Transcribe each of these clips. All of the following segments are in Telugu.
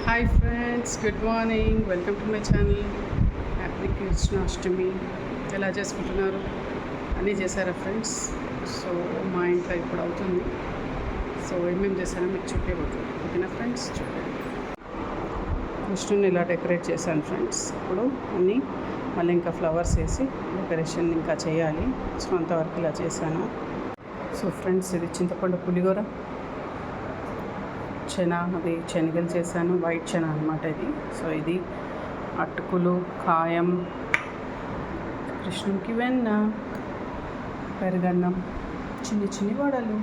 Hi friends, good morning. Welcome to my channel. Happy Krishnashtami. ఎలా చేసుకుంటున్నారు? అన్నీ చేశారా ఫ్రెండ్స్? సో మా ఇంట్లో ఇప్పుడు అవుతుంది. సో ఏమేమి చేశానో మీకు చూపించబోతుంది. ఓకేనా ఫ్రెండ్స్? చూడండి. కృష్ణుని ఇలా డెకరేట్ చేశాను ఫ్రెండ్స్. ఇప్పుడు అన్నీ మళ్ళీ ఇంకా ఫ్లవర్స్ వేసి డెకరేషన్ ఇంకా చేయాలి. సో అంతవరకు ఇలా చేశాను. సో ఫ్రెండ్స్, ఇది చింతపండు పులిహోర, అది శనగలు చేశాను, వైట్ చెన అనమాట ఇది. సో ఇది అటుకులు, కాయం, కృష్ణునికి వెన్న, పెరుగన్నం, చిన్ని వడలు.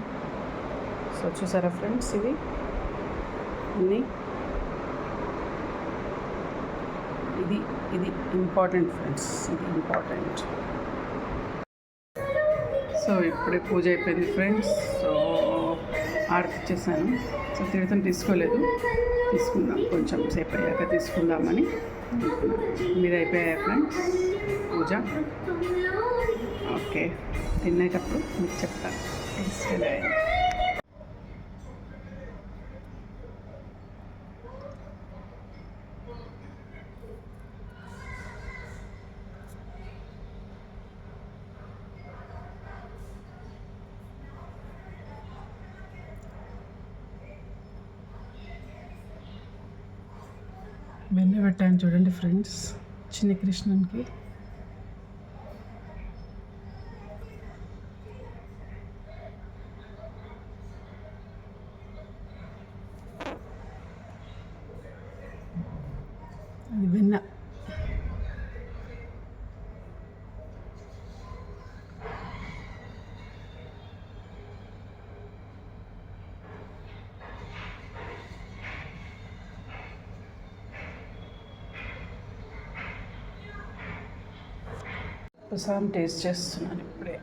సో చూసారా ఫ్రెండ్స్, ఇవి అన్నీ ఇది ఇంపార్టెంట్ ఫ్రెండ్స్, ఇది ఇంపార్టెంట్. సో ఇప్పుడే పూజ అయిపోయింది ఫ్రెండ్స్. సో ఆర్తిచ్చేసాను. సో తీర్థం తీసుకుందాం, కొంచెం సేపు అయ్యాక తీసుకుందామని. మీరు అయిపోయాయా ఫ్రెండ్స్ పూజ? ఓకే, తినేటప్పుడు మీకు చెప్తాను టేస్ట్. వెన్న పెట్టాను చూడండి ఫ్రెండ్స్, చిన్ని కృష్ణునికి. అది వెన్న. ప్రసాదం టేస్ట్ చేస్తున్నాను ఇప్పుడే.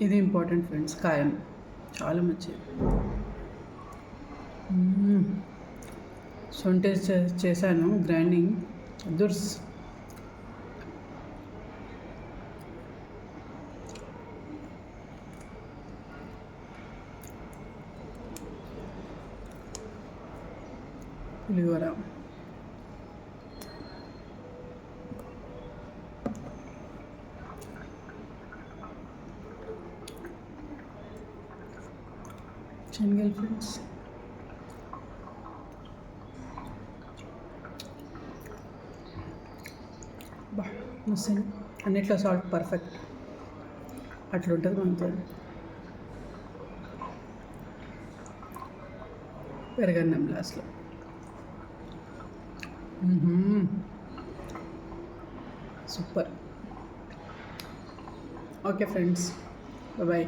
ఇది ఇంపార్టెంట్ ఫ్రెండ్స్, కాయం చాలా మంచిది. సొంటే చేశాను గ్రైండింగ్, దుర్స్. పులిహోర, శనగలు ఫ్రెండ్స్. మస్తు అన్నిట్లో సాల్ట్ పర్ఫెక్ట్, అట్లుంటుంది మనతో. పెరగన్నం లాస్ట్లో. సూపర్. Okay friends, bye.